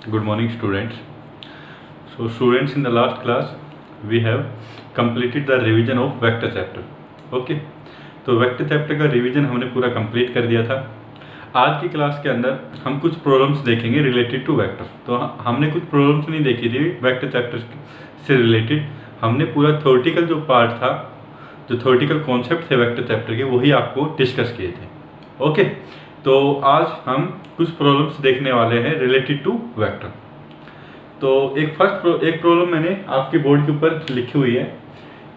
Good morning, students. So, students, in the last class, we have completed the revision of vector chapter. Okay. तो vector chapter का revision हमने पूरा complete कर दिया था। आज की क्लास के अंदर हम कुछ प्रॉब्लम्स देखेंगे रिलेटेड टू वेक्टर। तो हमने कुछ प्रॉब्लम्स नहीं देखी थी वेक्टर चैप्टर से रिलेटेड। हमने पूरा थ्योरेटिकल जो पार्ट था, जो थ्योरेटिकल कॉन्सेप्ट थे वेक्टर चैप्टर के, वही आपको डिस्कस किए थे। ओके, तो आज हम कुछ प्रॉब्लम्स देखने वाले हैं रिलेटेड टू वेक्टर। तो एक प्रॉब्लम मैंने आपके बोर्ड के ऊपर लिखी हुई है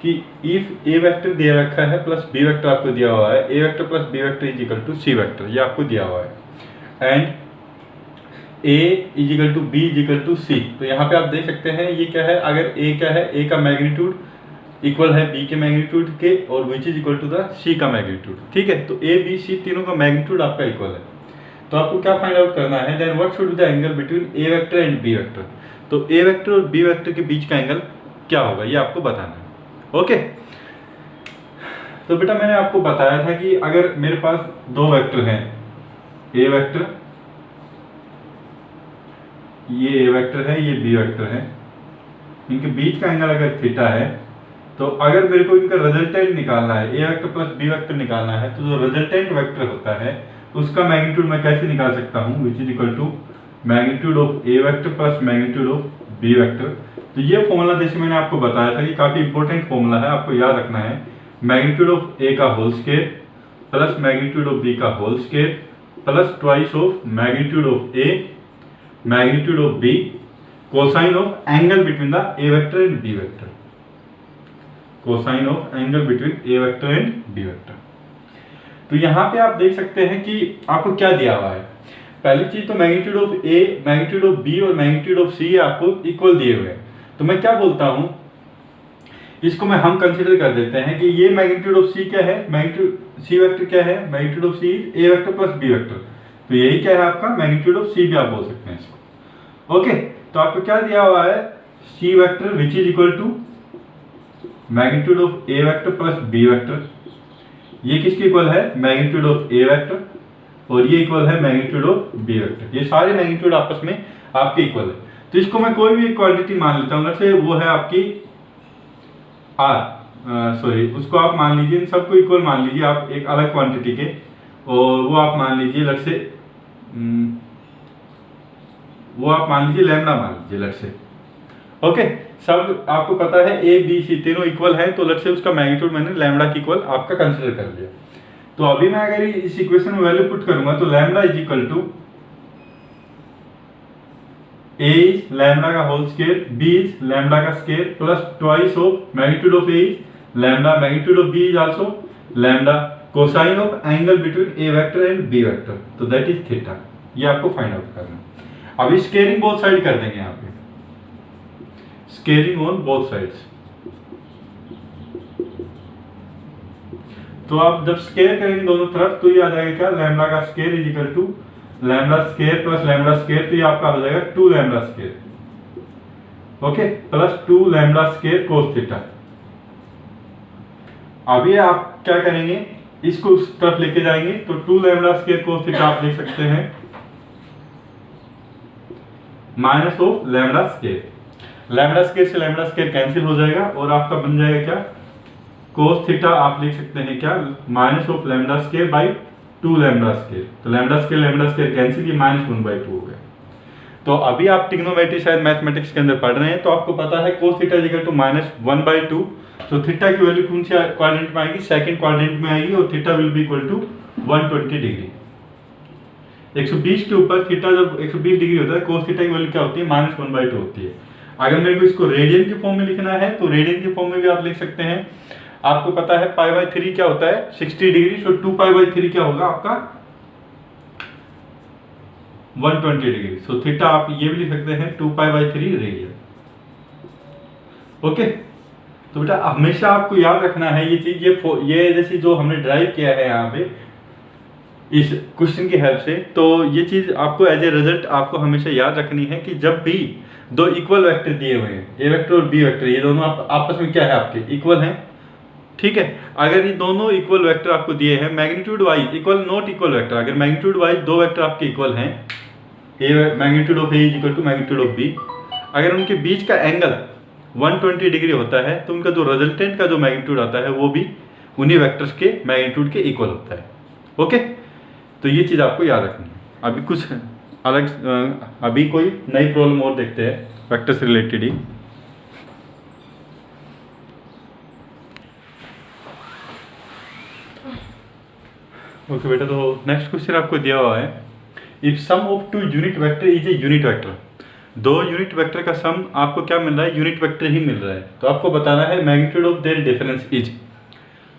कि इफ ए वेक्टर दिया रखा है प्लस बी वेक्टर आपको दिया हुआ है, A vector plus B vector is equal to C vector, ये आपको दिया हुआ है, and A is equal to B is equal to C. तो यहाँ पे आप देख सकते हैं ये क्या है, अगर ए क्या है, ए का मैग्नीट्यूड इक्वल है बी के मैग्नीट्यूड के और which is equal to the C का मैग्नीट्यूड। ठीक है, तो ए बी सी तीनों का मैग्नीट्यूड आपका इक्वल है। तो आपको क्या फाइंड आउट करना है, then what should be the angle between A vector and B vector. तो ए वेक्टर और बी वेक्टर के बीच का एंगल क्या होगा, ये आपको बताना है। ओके, तो बेटा मैंने आपको बताया था कि अगर मेरे पास दो वेक्टर हैं, ए वेक्टर, ये ए वेक्टर है, ये बी वेक्टर है, इनके बीच का एंगल अगर थीटा है, तो अगर मेरे को इनका रिजल्टेंट निकालना है, A vector plus B vector निकालना है, तो जो रिजल्टेंट वेक्टर होता है उसका मैग्नीट्यूड मैं कैसे निकाल सकता हूँ, which is equal to magnitude of A vector plus magnitude of B vector. तो ये फॉर्मूला जैसे मैंने आपको बताया था कि काफी इंपॉर्टेंट फॉर्मूला है, आपको याद रखना है। मैग्नीट्यूड ऑफ ए का whole square plus magnitude of B का whole square plus twice of magnitude of A magnitude of B cosine of angle between the A vector and B vector, cosine of angle between A vector and B vector. तो यहाँ पे आप देख सकते हैं कि आपको क्या दिया हुआ है। पहली चीज तो magnitude of A, magnitude of B और मैग्नीट्यूड ऑफ सी आपको इक्वल दिए हुए हैं। तो मैं क्या बोलता हूं, इसको हम कंसीडर कर देते हैं कि ये मैग्नीट्यूड ऑफ सी क्या है, मैग्नीट्यूड सी वेक्टर क्या है, magnitude of C A vector plus B vector. तो यही क्या है आपका मैग्नीट्यूड ऑफ सी भी आप बोल सकते हैं इसको। ओके, तो आपको क्या दिया हुआ है, C vector which is equal to magnitude of A vector plus B vector. ये किसके इक्वल है, मैग्नीट्यूड ऑफ ए वेक्टर, और ये इक्वल है मैग्नीट्यूड ऑफ बी वेक्टर। ये सारे मैग्नीट्यूड आपस में आपके इक्वल है। तो इसको मैं कोई भी एक क्वांटिटी मान लेता हूँ, जैसे वो है आपकी उसको आप मान लीजिए, इन सबको इक्वल मान लीजिए आप एक अलग क्वांटिटी के, और वो आप मान लीजिए लैम्डा मान लीजिए लट से। ओके, सब आपको पता है ए बी सी तीनों इक्वल है, तो लट से उसका मैग्नीट्यूड मैंने लैम्डा की इक्वल आपका कंसीडर कर लिया। तो अभी मैं अगर इस इक्वेशन में वैल्यू पुट करूंगा तो lambda is equal to A is lambda का whole square, B is lambda का square plus twice of magnitude of A is lambda, magnitude of B is also lambda, cosine of angle between A vector and B vector, तो that is theta. ये आपको find out करना है। अभी scaling both side कर देंगे, यहाँ पे स्केलिंग ऑन बोथ साइड्स। तो आप जब स्केयर करेंगे दोनों तरफ तो ये आ जाएगा क्या, लैम्डा का square is equal to lambda square plus lambda square, तो ये आपका हो जाएगा 2 lambda square, okay, plus 2 lambda square cos theta. अभी आप क्या करेंगे, इसको उस तरफ लेके जाएंगे, तो 2 लैम्डा स्केयर कोस थीटा आप लिख सकते हैं minus of lambda square. Lambda square से लैम्डा स्केयर कैंसिल हो जाएगा और आपका बन जाएगा क्या, कोस थीटा आप लिख सकते हैं क्या, minus of lambda square by 2 lambda square. तो लैम्डा स्क्वायर कैंसिल, ये -1/2 हो गया। तो अभी आप ट्रिग्नोमेट्री शायद मैथमेटिक्स के अंदर पढ़ रहे हैं, तो आपको पता है cos theta is equal to -1/2। तो थीटा की वैल्यू कौन सी क्वाड्रेंट में आएगी, सेकंड क्वाड्रेंट में आएगी, और theta will be equal to 120 degree. 120 के ऊपर थीटा जब 120 डिग्री होता है, कोस थीटा की वैल्यू क्या होती है, -1/2 होती है। अगर मेरे को इसको रेडियन के फॉर्म में लिखना है तो रेडियन के फॉर्म में भी आप लिख सकते हैं। आपको पता है π/3 क्या होता है, 60 डिग्री, सो 2π/3 क्या होगा आपका 120 डिग्री। सो थीटा आप ये भी लिख सकते हैं 2π/3 रेडियन। ओके, तो बेटा हमेशा आपको याद रखना है ये चीज, ये जैसे जो हमने ड्राइव किया है यहाँ पे इस क्वेश्चन की हेल्प से, तो ये चीज आपको एज ए रिजल्ट आपको हमेशा याद रखनी है कि जब भी दो इक्वल वेक्टर दिए हुए हैं, ए वेक्टर और बी वेक्टर, ये दोनों आपस में क्या है, आपके इक्वल हैं। ठीक है, अगर ये दोनों इक्वल वेक्टर आपको दिए हैं magnitude wise equal, not equal vector, अगर मैग्नीट्यूड वाइज दो वेक्टर आपके इक्वल हैं A magnitude of A is equal to magnitude of B, अगर उनके बीच का एंगल 120 डिग्री होता है तो उनका जो रिजल्टेंट का जो मैग्नीट्यूड आता है वो भी उन्हीं वेक्टर्स के मैग्नीट्यूड के इक्वल होता है। ओके, तो ये चीज़ आपको याद रखनी है। अभी कुछ अलग अभी कोई नई प्रॉब्लम और देखते हैं वेक्टर से रिलेटेड ही। ओके बेटा, तो नेक्स्ट क्वेश्चन आपको दिया हुआ है, if sum of two unit vector is a unit vector, दो यूनिट वेक्टर का सम आपको क्या मिल रहा है, यूनिट वेक्टर ही मिल रहा है, तो आपको बताना है magnitude of their difference is.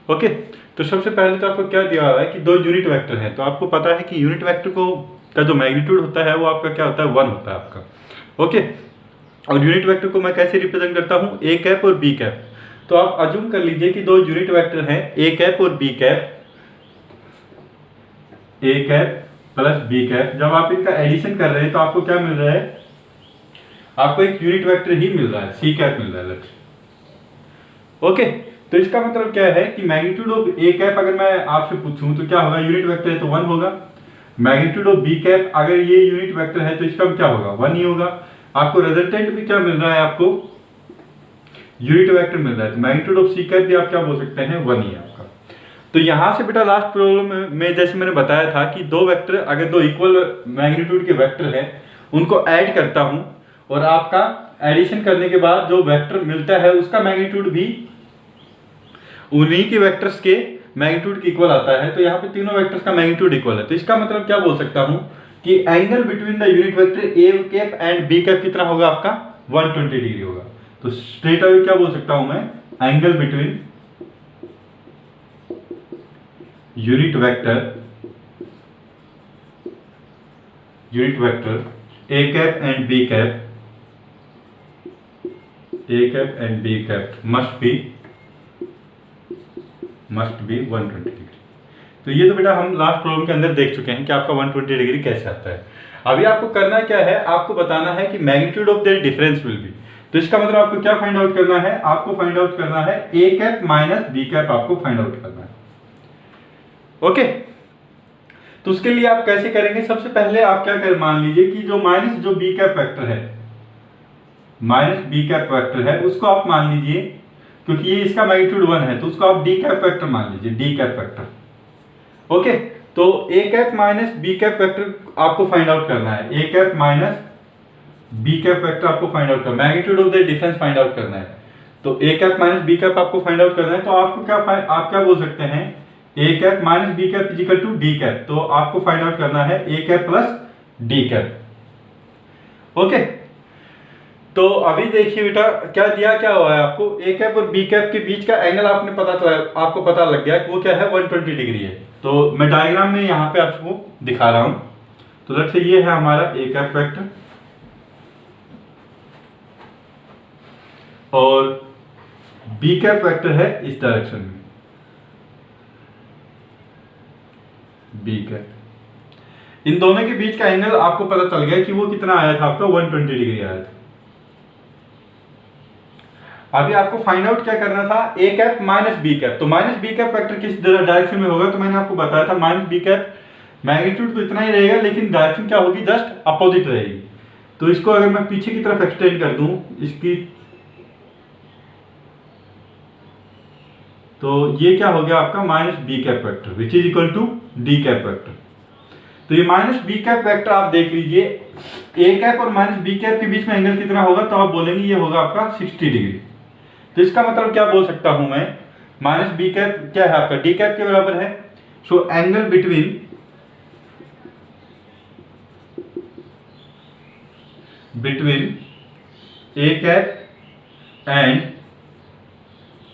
Okay, तो सबसे पहले तो आपको क्या दिया हुआ है कि दो यूनिट वेक्टर हैं, तो आपको पता है कि यूनिट वेक्टर को का जो मैग्नीट्यूड होता है वो आपका क्या होता है, 1 होता है आपका। ओके, और यूनिट वेक्टर को मैं कैसे रिप्रेजेंट करता हूँ, ए कैप और बी कैप। तो आप अज्यूम कर लीजिए कि दो यूनिट वेक्टर हैं ए कैप और B cap, A cap plus B cap. जब आप इनका एडिशन कर रहे हैं तो आपको क्या मिल रहा है, आपको एक यूनिट वेक्टर ही मिल रहा है, सी कैप मिल रहा है। ओके, तो इसका मतलब क्या है कि मैग्नीट्यूड ऑफ ए कैप अगर मैं आपसे पूछूं तो क्या होगा, यूनिट वेक्टर है तो 1 होगा। मैग्नीट्यूड ऑफ बी कैप अगर ये यूनिट वेक्टर है तो इसका क्या होगा, 1 ही होगा। आपको रिजल्टेंट भी क्या मिल रहा है, आपको यूनिट वेक्टर मिल रहा है, तो मैग्नीट्यूड ऑफ सी कैप भी आप क्या बोल सकते हैं, 1 ही है आपका। तो यहां से बेटा लास्ट प्रॉब्लम में जैसे मैंने बताया था कि दो वेक्टर अगर दो इक्वल मैग्नीट्यूड के वेक्टर हैं उनको ऐड करता हूं और आपका एडिशन करने के बाद जो वेक्टर मिलता है उसका मैग्नीट्यूड भी उन्हीं के वेक्टर्स के मैग्नीट्यूड के इक्वल आता है। तो यहाँ पे तीनों वेक्टर्स का मैग्नीट्यूड इक्वल है, तो इसका मतलब क्या बोल सकता हूँ कि angle between the unit vector A cap and B cap कितना होगा आपका, 120 डिग्री होगा। तो स्ट्रेट अवे क्या बोल सकता हूं मैं, angle between unit vector A cap and B cap, A cap and B cap must be 120 degree. तो ये तो बेटा हम लास्ट प्रॉब्लम के अंदर देख चुके हैं कि आपका 120 डिग्री कैसे आता है। अभी आपको करना क्या है, आपको बताना है कि magnitude of their difference will be. तो इसका मतलब आपको क्या फाइंड आउट करना है, आपको फाइंड आउट करना है A cap minus B cap, आपको फाइंड आउट करना है। ओके, तो उसके लिए आप कैसे करेंगे, सबसे पहले आप क्या कर, मान लीजिए कि जो माइनस जो बी कैप वेक्टर है, माइनस बी कैप वेक्टर है उसको आप मान लीजिए, क्योंकि ये इसका मैग्नीट्यूड 1 है तो उसको आप डी कैप वेक्टर मान लीजिए, डी कैप वेक्टर। ओके, तो A cap minus B cap vector आपको फाइंड आउट करना है, A cap minus B cap vector आपको फाइंड आउट करना है, magnitude of the difference find out करना है। तो A cap minus B cap आपको फाइंड आउट करना है, तो आपको क्या आप क्या बोल सकते हैं, A cap minus B cap is equal to D cap. तो आपको फाइंड आउट करना है A cap plus D cap. Okay, तो अभी देखिए बेटा क्या दिया, क्या हुआ है आपको, ए कैप और बी कैप के बीच का एंगल आपको पता लग गया कि वो क्या है, 120 डिग्री है। तो मैं डायग्राम में यहाँ पे आपको दिखा रहा हूँ। तो लेट्स से ये है हमारा ए कैप वेक्टर और बी कैप वेक्टर है इस डायरेक्शन में, बी कैप। इन दोनों के बीच का एंगल आपको पता चल गया कि वो कितना आया था, आपका 120 डिग्री आया था। अभी आपको फाइंड आउट क्या करना था, ए कैप माइनस बी कैप। तो माइनस बी कैप वेक्टर किस डायरेक्शन में होगा, तो मैंने आपको बताया था माइनस बी कैप मैग्नीट्यूड तो इतना ही रहेगा लेकिन डायरेक्शन क्या होगी, जस्ट अपोजिट रहेगी। तो इसको अगर मैं पीछे की तरफ एक्सटेंड कर दूं इसकी, तो ये क्या हो गया आपका minus B cap vector which is equal to D cap vector. तो ये माइनस बी कैप वेक्टर आप देख लीजिए, ए कैप और माइनस बी कैप के बीच में एंगल कितना होगा, तो आप बोलेंगे ये होगा आपका 60 डिग्री। तो इसका मतलब क्या बोल सकता हूं मैं, माइनस बी कैप क्या है आपका डी कैप के बराबर है। So angle between A cap and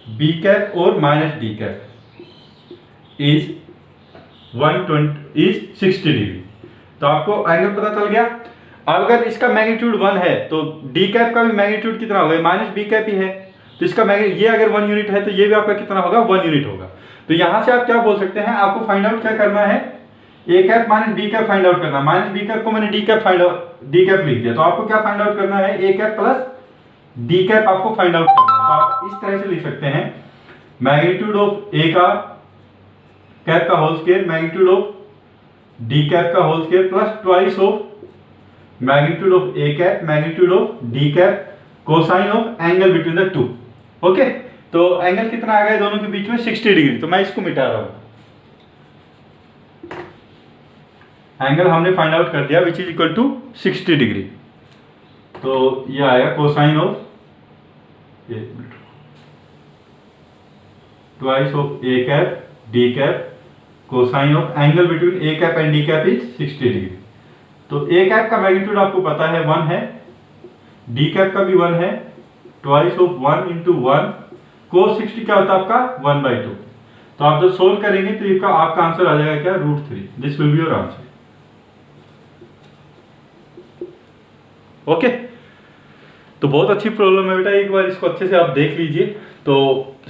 B cap और minus D cap is 60 degree. तो आपको एंगल पता चल गया। अगर इसका मैग्नीट्यूड 1 है तो डी कैप का भी मैग्नीट्यूड कितना होगा, माइनस बी कैप ही है। तो इसका ये अगर 1 यूनिट है तो ये भी आपका कितना होगा, 1 यूनिट होगा। तो यहां से आप क्या बोल सकते हैं, आपको फाइंड आउट क्या करना है, A cap minus B cap find out करना। माइनस बी कैप को मैंने डी कैप लिख दिया, तो आपको क्या फाइंड आउट करना है, A cap plus D cap आपको फाइंड आउट करना है। तो आप इस तरह से लिख सकते हैं, मैग्नीट्यूड ऑफ ए का कैप का whole square magnitude of D cap का whole square plus twice of magnitude of A cap, magnitude of D cap, cosine of angle between the two. Okay, तो एंगल कितना आ गया दोनों के बीच में 60 डिग्री। तो मैं इसको मिटा रहा हूं, एंगल हमने फाइंड आउट कर दिया which is equal to 60 degree. तो ये आएगा cosine of twice of A cap D cap cosine of angle between A cap and D cap is 60 degree. तो ए कैप का मैग्नीट्यूड आपको पता है 1 है, डी कैप का भी 1 है, ट्वाइस ऑफ 1 इंटू 1 cos 60 क्या होता है आपका 1/2। तो आप जब सोल्व करेंगे तो इसका आपका आंसर आ जाएगा क्या √3। This will be your answer. Okay, तो बहुत अच्छी प्रॉब्लम है बेटा, एक बार इसको अच्छे से आप देख लीजिए। तो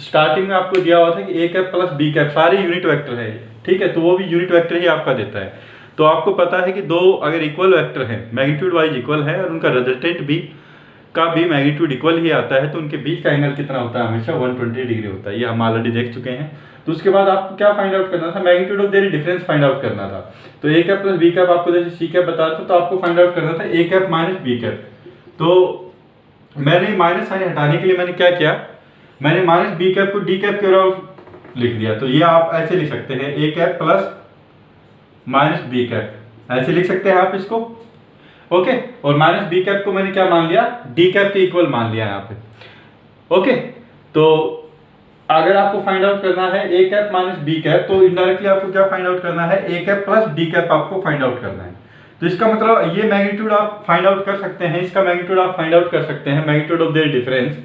स्टार्टिंग में आपको दिया हुआ था कि ए कैप प्लस बी कैप सारे यूनिट वेक्टर है, ठीक है, तो वो भी यूनिट वेक्टर ही आपका देता है। तो आपको पता है कि दो अगर इक्वल वेक्टर हैं, मैग्नीट्यूड वाइज इक्वल है और उनका रिजल्टेंट भी का भी मैग्नीट्यूड इक्वल ही आता है, तो उनके बीच का एंगल कितना होता है हमेशा 120 डिग्री होता है। ये हम ऑलरेडी देख चुके हैं। तो उसके बाद आपको क्या फाइंड आउट करना था, magnitude of their difference find out करना था। तो A cap plus B cap आपको जैसे सी कैप बता रहा था, तो आपको फाइंड आउट करना था ए कैप माइनस बी कैप। तो मैंने माइनस साइन हटाने के लिए मैंने क्या किया, मैंने माइनस बी कैप को डी कैप के बराबर लिख दिया। तो ये आप ऐसे लिख सकते हैं A cap plus minus B cap, ऐसे लिख सकते हैं आप इसको। ओके, और माइनस बी कैप को मैंने क्या मान लिया, डी कैप के इक्वल मान लिया यहाँ पे। ओके, तो अगर आपको फाइंड आउट करना है A cap minus B cap, तो इनडायरेक्टली आपको क्या फाइंड आउट करना है, A cap plus D cap आपको फाइंड आउट करना है। तो इसका मतलब ये मैग्नीट्यूड आप फाइंड आउट कर सकते हैं, इसका मैग्नीट्यूड आप फाइंड आउट कर सकते हैं, मैग्नीट्यूड ऑफ देयर डिफरेंस,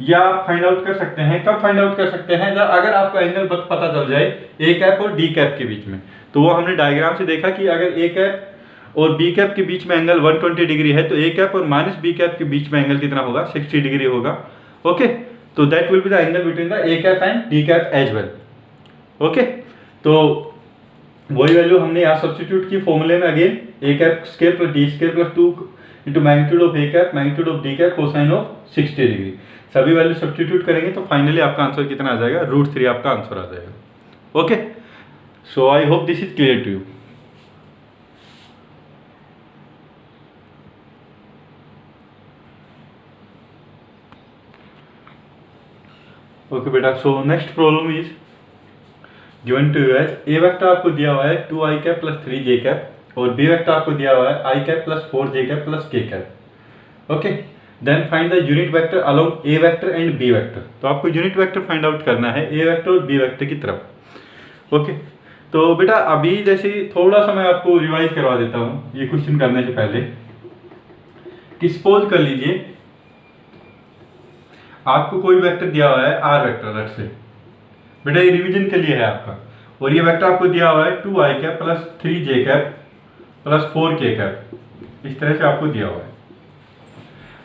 या आप फाइंड आउट कर सकते हैं। कब फाइंड आउट कर सकते हैं, जब अगर आपको एंगल पता चल जाए ए कैप और डी कैप के बीच में। तो वो हमने डायग्राम से देखा कि अगर ए कैप और बी कैप के बीच में एंगल 120 डिग्री है, तो ए कैप और माइनस बी कैप के बीच में एंगल कितना होगा, 60 डिग्री होगा। ओके, तो that will be the angle between the A cap and D cap as well. Okay, तो वही वैल्यू हमने यहाँ सब्स्टिट्यूट की फॉर्मूले में, again A cap square plus D square plus 2 into magnitude of A cap magnitude of D cap cosine of 60 degree, सभी value substitute करेंगे तो फाइनली आपका आंसर कितना आ जाएगा, √3 आपका आंसर आ जाएगा। Okay, so I hope this is clear to you. Okay बेटा, so next problem is given to you as A vector आपको दिया हुआ है 2i cap plus 3j cap और बी वेक्टर आपको दिया हुआ है i cap plus 4j cap plus k cap. Okay, then find the unit vector along A vector and B vector. तो आपको यूनिट वेक्टर फाइंड आउट करना है A vector और बी वेक्टर की तरफ। ओके, तो बेटा अभी जैसे थोड़ा सा मैं आपको रिवाइज करवा देता हूँ ये क्वेश्चन करने से पहले कि सपोज कर लीजिए आपको कोई वेक्टर दिया हुआ है r वेक्टर, लेट्स से बेटा ये रिवीजन के लिए है आपका, और ये वेक्टर आपको दिया हुआ है 2i cap plus 3j cap plus 4k cap, इस तरह से आपको दिया हुआ है।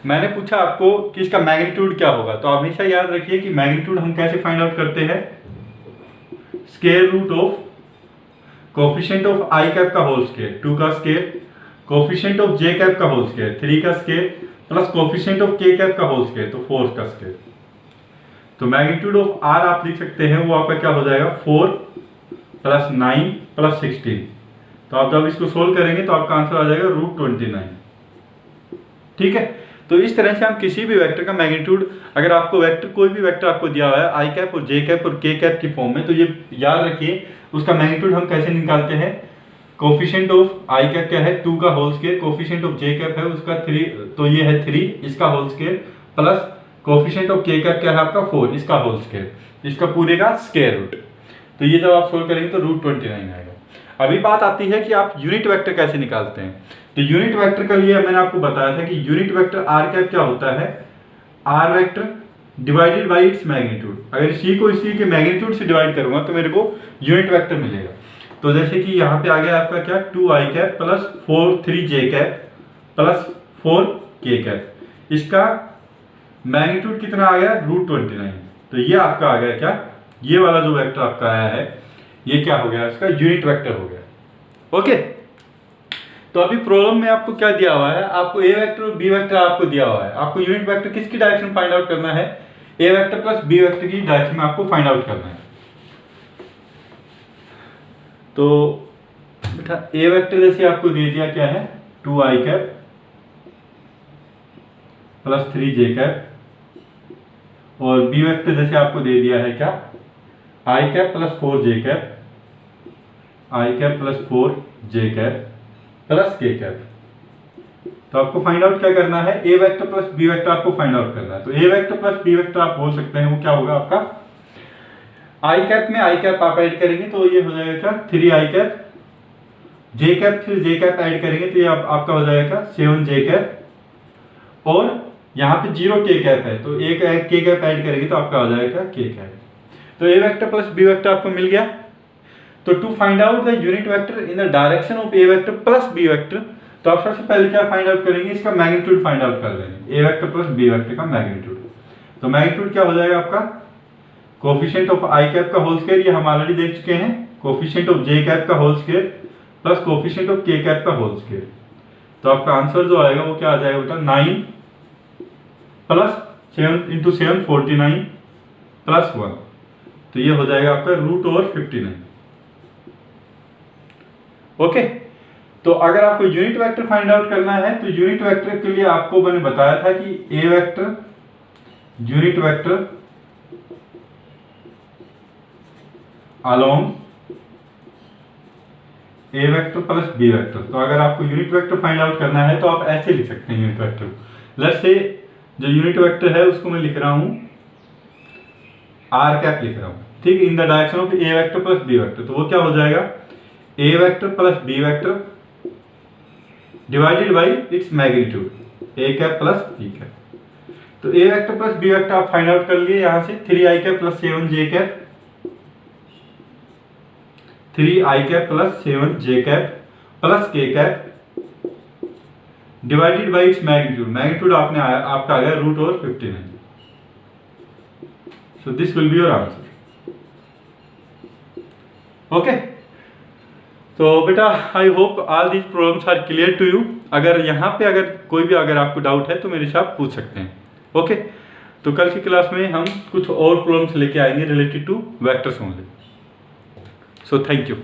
मैंने पूछा आपको कि इसका मैग्नीट्यूड क्या होगा, तो हमेशा याद रखिए कि मैग्नीट्यूड हम कैसे फाइंड आउट करते हैं, square root of coefficient of i cap का होल स्क्वायर 2 का square, coefficient of j cap का होल स्क्वायर 3 का square plus coefficient of k cap का होल स्क्वायर तो 4 का स्क्वायर। तो मैग्नीट्यूड ऑफ r आप लिख सकते हैं, वो आपका क्या हो जाएगा 4 प्लस 9 प्लस 16। तो आप जब इसको सोल्व करेंगे तो आपका आंसर आ जाएगा √29। ठीक है, तो इस तरह से हम किसी भी वेक्टर का मैग्नीट्यूड, अगर आपको वेक्टर कोई भी वेक्टर आपको दिया हुआ है आई कैप और जे कैप और के कैप की फॉर्म में, तो ये याद रखिए उसका मैग्नीट्यूड हम कैसे निकालते हैं। कोफिशिएंट ऑफ आई कैप क्या है 2 का whole square, coefficient of J cap है उसका 3, तो ये है 3 इसका whole square plus coefficient of K cap क्या है आपका 4 इसका होल स्क्वायर, इसका पूरे का स्क्वायर रूट। तो ये जब आप सोल्व करेंगे तो √29 आएगा। अभी बात आती है कि आप यूनिट वेक्टर कैसे निकालते हैं। तो यूनिट वेक्टर के लिए मैंने आपको बताया था कि यूनिट वेक्टर आर कैप क्या होता है, R vector divided by its magnitude. अगर सी को इसी के मैग्नीट्यूड से डिवाइड करूंगा तो मेरे को यूनिट वेक्टर मिलेगा। तो जैसे कि यहाँ पे आ गया आपका क्या 2i cap plus 3j cap plus 4k cap, इसका मैग्नीट्यूड कितना आ गया √29। तो ये आपका आ गया क्या, ये वाला जो वेक्टर आपका आया है ये क्या हो गया, इसका यूनिट वेक्टर हो गया। ओके, तो अभी प्रॉब्लम में आपको क्या दिया हुआ है, आपको ए वेक्टर और बी वेक्टर आपको दिया हुआ है, आपको यूनिट वेक्टर किसकी डायरेक्शन फाइंड आउट करना है, A vector plus B vector की डायरेक्शन में आपको फाइंड आउट करना है। तो बेटा ए वेक्टर जैसे आपको दे दिया क्या है 2i कैप प्लस 3 जे कैप और बी वेक्टर जैसे आपको दे दिया है क्या आई कैप प्लस 4 जे कैप, आई कैप प्लस 4 जे कैप प्लस के कैप। तो आपको फाइंड आउट क्या करना है, A vector plus B vector आपको फाइंड आउट करना है। तो A vector plus B vector आप बोल सकते हैं वो क्या होगा आपका, आई कैप में आई कैप आप ऐड करेंगे तो ये हो जाएगा क्या 3 आई कैप, जे कैप फिर जे कैप ऐड करेंगे तो ये आपका हो जाएगा 7 जे कैप, और यहाँ पे 0 के कैप है तो एक के कैप ऐड करेंगे तो आपका हो जाएगा के कैप। तो A vector plus B vector आपको मिल गया। तो to find out the unit vector in the direction of A vector plus B vector, तो आप सबसे पहले क्या फाइंड आउट करेंगे, इसका मैग्नीट्यूड फाइंड आउट कर लेंगे, A vector plus B vector का मैग्नीट्यूड। तो मैग्नीट्यूड क्या हो जाएगा आपका, कोफिशिएंट ऑफ आई कैप का होल स्क्वायर, ये हम ऑलरेडी देख चुके हैं, कोफिशिएंट ऑफ जे कैप का whole square plus coefficient of K cap का होल स्क्वायर। तो आपका आंसर जो आएगा वो क्या आ जाएगा बेटा 9 प्लस 7 इंटू 7 49 प्लस 1, तो ये हो जाएगा आपका रूट ओवर 59। ओके, तो अगर आपको यूनिट वेक्टर फाइंड आउट करना है तो यूनिट वेक्टर के लिए आपको मैंने बताया था कि ए vector unit vector along A vector plus B vector. तो अगर आपको यूनिट वेक्टर फाइंड आउट करना है तो आप ऐसे लिख सकते हैं यूनिट वेक्टर। लेट्स से जो यूनिट वेक्टर है उसको मैं लिख रहा हूं आर कैप लिख रहा हूं, ठीक, in the direction of A vector plus B vector. तो वो क्या हो जाएगा A vector plus B vector divided by its magnitude A cap plus B cap. तो A vector plus B vector आप फाइंड आउट कर लिए यहां से 3 I cap plus 7 J cap, 3 I cap plus 7 J cap plus K cap divided by its magnitude, magnitude आपका आ गया root over 59। So this will be your answer. Okay, तो बेटा I hope all these problems are clear to you. अगर यहाँ पे अगर कोई भी अगर आपको डाउट है तो मेरे से आप पूछ सकते हैं। ओके, तो कल की क्लास में हम कुछ और प्रॉब्लम्स लेके आएंगे related two vectors only. So thank you.